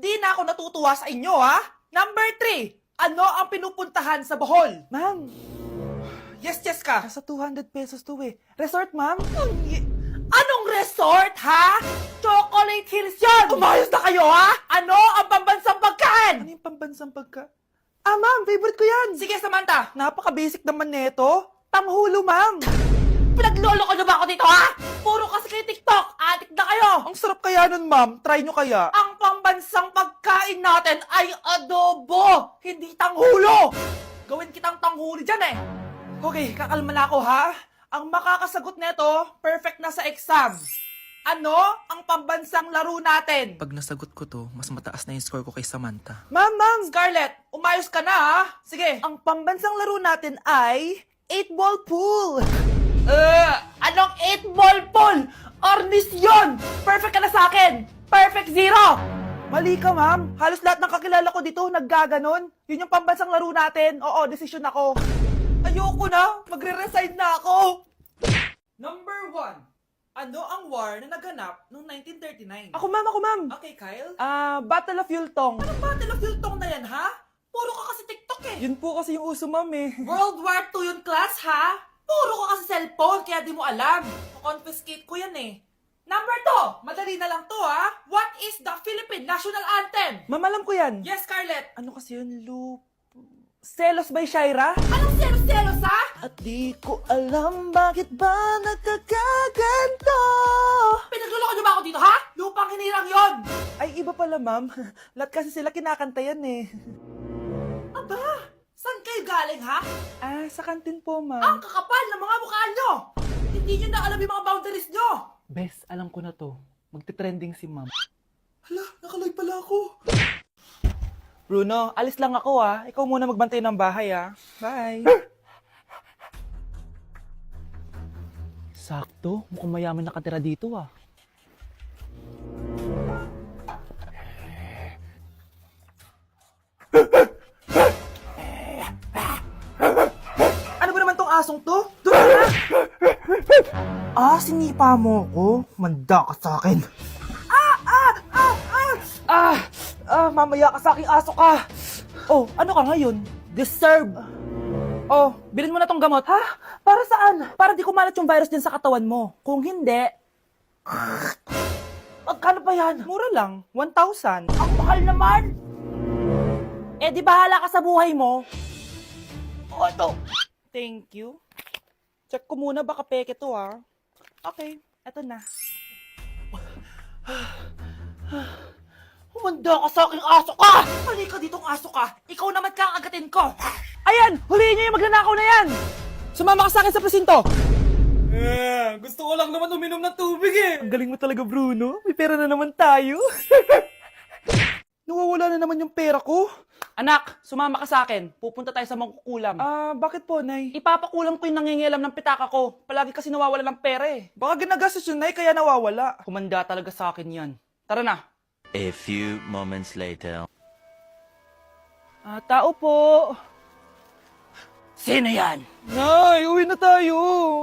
Hindi na ako natutuwa sa inyo, ha? Number 3, ano ang pinupuntahan sa Bohol? Ma'am, Yes, Cheska. nasa 200 pesos to eh. Resort, ma'am? Anong resort, ha? Chocolate Hills yun! Umayos na kayo, ha? Ano ang pambansang pagkain? Ano yung pambansang pagka... Ah, ma'am, favorite ko yan! Sige, Samantha. Napaka-basic naman nito. Tanghulo, ma'am! Pinaglolo ko na ba ako dito, ha? Puro kasi kayo TikTok. Adik na kayo. Ang sarap kaya nun, ma'am. Try nyo kaya. Ang pambansang pagkain natin ay adobo, hindi tanghulo. Gawin kitang tanghuli dyan, eh. Okay, kakalma na ako, ha? Ang makakasagot nito, perfect na sa exam. Ano ang pambansang laro natin? Pag nasagot ko to, mas mataas na yung score ko kay Samantha. Ma'am! Scarlett, umayos ka na, ha? Sige. Ang pambansang laro natin ay 8-ball pool. Anong 8-ball pool? Ornis yun! Perfect ka na sa akin! Perfect 0! Mali ka, ma'am. Halos lahat ng kakilala ko dito naggaganon. Yun yung pambansang laro natin. Oo, desisyon ako. Ayoko na! Magre-resign na ako! Number 1. Ano ang war na naganap noong 1939? Ako, ma'am. Okay, Kyle. Battle of Yultong. Anong Battle of Yultong na yan, ha? Puro ka kasi TikTok eh. Yun po kasi yung uso, ma'am eh. World War II yun, class, ha? Puro ka kasi cellphone, kaya di mo alam. Confiscate ko yan eh. Number 2. Madali na lang to, ha? What is the Philippine National Anthem? Ma'am, alam ko yan. Yes, Scarlett. Ano kasi yun, Selos by Shaira? Anong selos-selos, ha? At di ko alam bakit ba nagkakaganto. Pinagluloko niyo ba ako dito, ha? Lupang hinirang yon. Ay, iba pala, ma'am. Lahat kasi sila kinakanta yan eh. Aba, saan kayo galing, ha? Sa kantin po, Ang ma'am. kakapal ng mga mukha nyo! Hindi nyo na alam yung mga boundaries nyo! Bes, alam ko na to. Magte-trending si ma'am. Hala, nakalive pala ako. Bruno, alis lang ako Ikaw muna magbantay ng bahay Bye. Sakto, mukhang mayaman nakatira dito Ano ba naman tong asong to? Doon na! Sinipa mo ko? Manda ka sa akin. Mamaya ka sa aking aso ka. Oh, ano ka ngayon? Deserve. Oh, bilhin mo na tong gamot. Ha? Para saan? Para di kumalat yung virus din sa katawan mo. Kung hindi... Magkano pa yan? Mura lang. 1,000. Ang mahal naman! Eh, di bahala ka sa buhay mo. Oh, ito. Thank you. Check ko muna, baka peke to Okay, eto na. Humanda ka sa aking aso ka! Halika ditong aso ka! Ikaw naman kakagatin ko! Ayan! Huliin niyo yung magnanakaw na yan! Sumama ka sa akin sa presinto! Gusto ko lang naman uminom ng tubig eh! Ang galing mo talaga, Bruno. May pera na naman tayo. Nawawala na naman yung pera ko. Anak, sumama ka sa akin. Pupunta tayo sa mangkukulam. Bakit po, Nay? Ipapakulam ko yung nangingialam ng pitaka ko. Palagi kasi nawawala ng pera eh. Baka ginagastos yun, Nay, kaya nawawala. Kumanda talaga sa akin yan. Tara na. A few moments later. Tao po. Sino yan? Nay, uwi na tayo.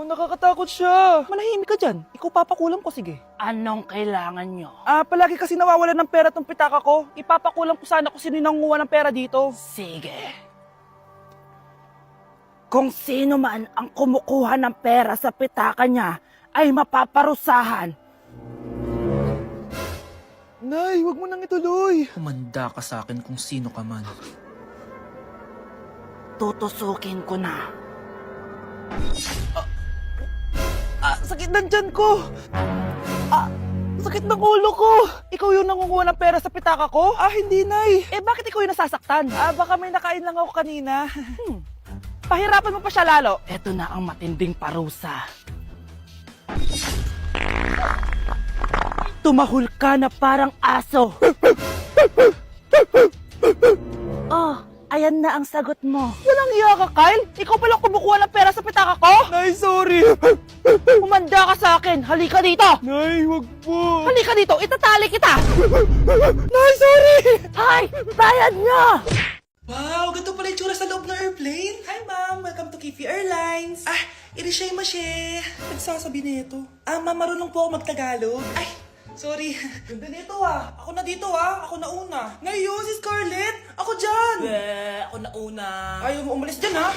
Nakakatakot siya. Manahimik ka dyan. Ikaw papakulam ko, sige. Anong kailangan nyo? Palagi kasi nawawala ng pera tong pitaka ko. Ipapakulam ko sana kung sino yung nanguha ng pera dito. Sige. Kung sino man ang kumukuha ng pera sa pitaka niya ay mapaparusahan. Nay, wag mo nang ituloy. Humanda ka sa akin kung sino ka man. Tutusukin ko na. Sakit ng tiyan ko. Sakit ng ulo ko. Ikaw yung nangunguha ng pera sa pitaka ko? Hindi, Nay. Bakit ikaw yung nasasaktan? Baka may nakain lang ako kanina. Pahirapan mo pa siya lalo. Eto na ang matinding parusa. Tumahol ka na parang aso. Oh, ayan na ang sagot mo. Walang iya ka, Kyle. Ikaw pala kumukuha ng pera sa pitaka ko? Nay, sorry. Humanda ka sa akin. Halika dito. Nay, wag po. Halika dito. Itatali kita. Nay, sorry. Hay, bayad niya. Wow, ganito pala yung tsura sa loob ng airplane. Hi, ma'am. Welcome to Kifi Airlines. Irishay mashe. Nagsasabi nito. Ma'am, marunong po ako magtagalog. Sorry. Ganda nito ah. Ako na dito ah. Ako na una. Ngayon, si Scarlett. Ako dyan. Ako na una. Ayaw mo umalis dyan ha.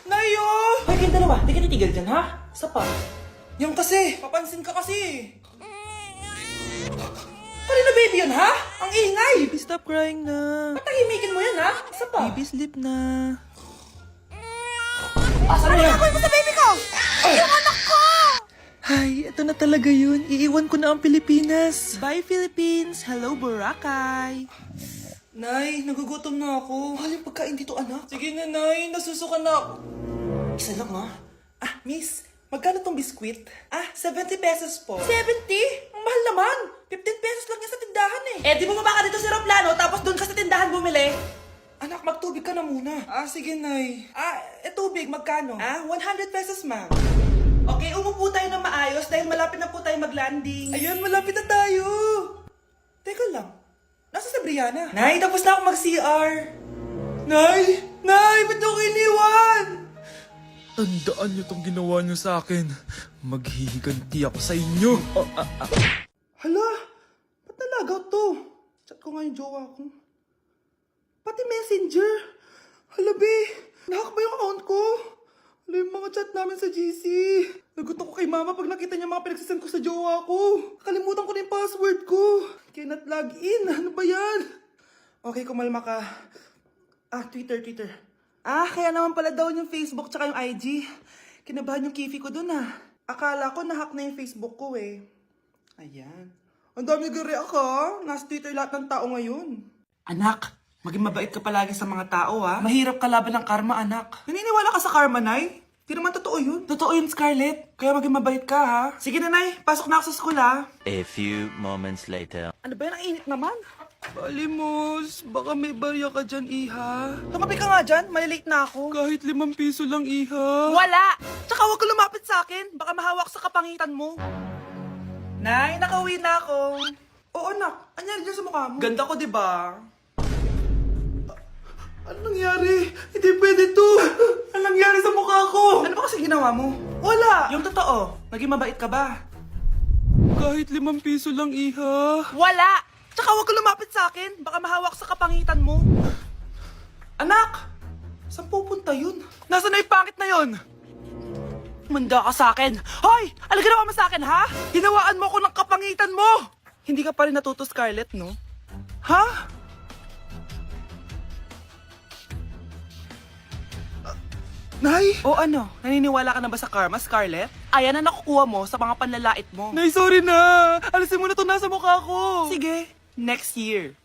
Ngayon. Hoy, kayong dalawa, di ka titigil dyan, ha? Isa pa. Yung kasi. Papansin ka kasi. Kanina baby yun ha? Ang ingay. Baby, stop crying na. Patahimikin mo yan ha? Isa pa. Baby, sleep na. Asan na yan? Sa baby ko! Ay, ito na talaga yun. Iiwan ko na ang Pilipinas. Bye, Philippines. Hello, Boracay. Nay, nagugutom na ako. Mahal yung pagkain dito, anak. Sige na, Nay. Nasusuka na ako. Isa lang, ha? Ah, miss. Magkano tong biskwit? Ah, 70 pesos po. 70? Ang mahal naman. 15 pesos lang yan sa tindahan eh. Eh, di mo ka dito sa aeroplano, tapos doon ka sa tindahan bumili? Anak, magtubig ka na muna. Ah, sige, Nay. Ah, tubig, magkano? Ah, 100 pesos, ma'am. Okay, umupo tayo ng maayos dahil malapit na po tayo mag-landing. Ayun, malapit na tayo. Teka lang. Nasa si Brianna? Nay, tapos na ako mag-CR. Nay! Nay! Ba't ako iniwan? Tandaan niyo tong ginawa niyo sa akin. Maghihiganti ako sa inyo. Hala! Ba't nalagaw to? Chat ko nga yung jowa ko. Pati messenger. Hala, be. Nahack ba yung account ko? Hala, yung mga chat namin sa GC. Nagutom ko kay mama pag nakita niya mga pinagsasend ko sa jowa ko. Kalimutan ko na yung password ko. Cannot log in. Ano ba yan? Okay, kumalma ka. Ah, Twitter. Ah, kaya naman pala daw yung Facebook tsaka yung IG. Kinabahan yung kifi ko dun ah. Akala ko nahack na yung Facebook ko eh. Ayan. Ang dami nag-react ah. Nasa Twitter lahat ng tao ngayon. Anak, maging mabait ka palagi sa mga tao ha. Mahirap kalaban ng karma, anak. Naniniwala ka sa karma, Nay? Di naman totoo yun. Totoo yun, Scarlett. Kaya maging mabait ka ha. Sige na, Nay. Pasok na ako sa school ha. A few moments later. Ano ba yan? Ang init naman. Balimos, baka may barya ka dyan, Iha. Tumabi ka nga dyan. Malilate na ako. Kahit 5 piso lang, Iha. Wala! Tsaka huwag ka lumapit sa akin. Baka mahawak sa kapangitan mo. Nay, nakauwi na ako. Oo, anak. Anyari dyan sa mukha mo? Ganda ko, di ba? Ano nangyari? Hindi pwede to. Ano nangyari sa mukha ko? Ano ba kasi ginawa mo? Wala! Yung totoo, naging mabait ka ba? Kahit 5 piso lang, Iha. Wala! Tsaka huwag ka lumapit sa akin. Baka mahawak sa kapangitan mo. Anak! Saan pupunta yun? Nasaan na yung pangit na yun? Manda ka sa akin. Hoy! Ano ginawa mo sa akin, ha? Hinawaan mo ko ng kapangitan mo! Hindi ka pa rin natuto, Scarlett, no? Ha? Nay! O ano? Naniniwala ka na ba sa karma, Scarlett? Ayan na nakukuha mo sa mga panlalait mo. Nay, sorry na. Alisin mo na to nasa mukha ko. Sige, next year.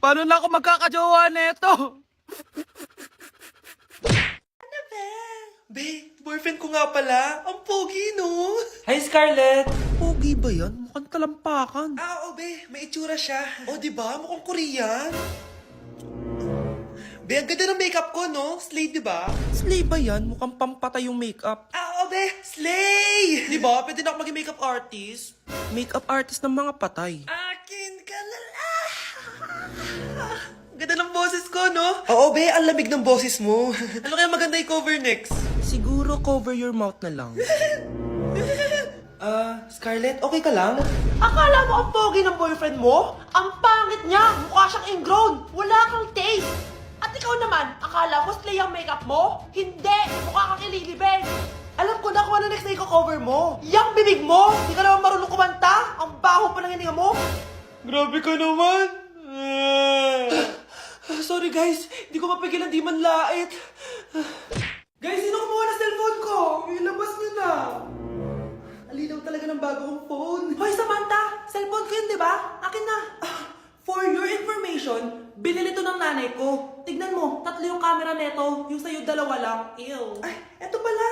Paano na ako magkakajowa neto? Be, boyfriend ko nga pala. Ang pogi, no? Hi, Scarlett! Pogi ba yan? Mukhang talampakan. Ah, oo, be. May itsura siya. O, di ba? Mukhang Korean. Be, ang ganda ng makeup ko, no? Slay, di ba? Slay ba yan? Mukhang pampatay yung makeup. Ah, oo, be. Slay! Di ba? Pwede na ako maging makeup artist. Makeup artist ng mga patay. Akin ka na lang. Ganda ng boses ko, no? Oo, be. Ang lamig ng boses mo. Ano kaya maganda i-cover next? Siguro cover your mouth na lang. Scarlett, okay ka lang? Akala mo ang pogi ng boyfriend mo? Ang pangit niya! Mukha siyang ingrown! Wala kang taste! At ikaw naman, akala mo slay ang makeup mo? Hindi! Mukha kang ililibig! Alam ko na kung ano next na i-cover mo. Yang bibig mo! Di ka naman marunong kumanta! Ang baho pa ng hininga mo! Grabe ka naman. Sorry guys, hindi ko mapigilan di man lait. Guys, sino kumuha ng cellphone ko? Ilabas niyo na. Alinaw talaga ng bago kong phone. Hoy, Samantha! Cellphone ko yun, di ba? Akin na! For your information, binili to ng nanay ko. Tignan mo, 3 yung camera neto. Yung sa'yo 2 lang. Ew. Ay, eto pala.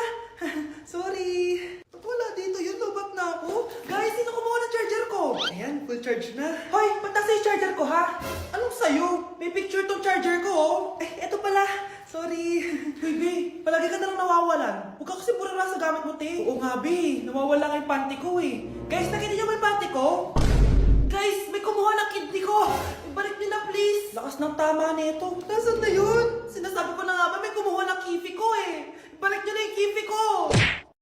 Sorry. Ba't wala dito yun? Lobat na ako. Guys, sino kumuha ng charger ko? Ayan, full charge na. Hoy, ba't nasa yung charger ko, ha? Anong sa'yo? May picture tong charger ko, oh. Eto pala. Sorry. Baby, palagi ka na lang nawawalan. Huwag ka kasi pura sa gamit mo, te. Oo nga, be. Nawawala nga yung panty ko eh. Guys, nakita niyo ba yung panty ko? Guys, may kumuha ng kidney ko. Ibalik niyo na, please. Lakas ng tama nito. Nasaan na yun? Sinasabi ko na nga ba, may kumuha ng kifi ko eh. Ibalik niyo na yung kifi ko.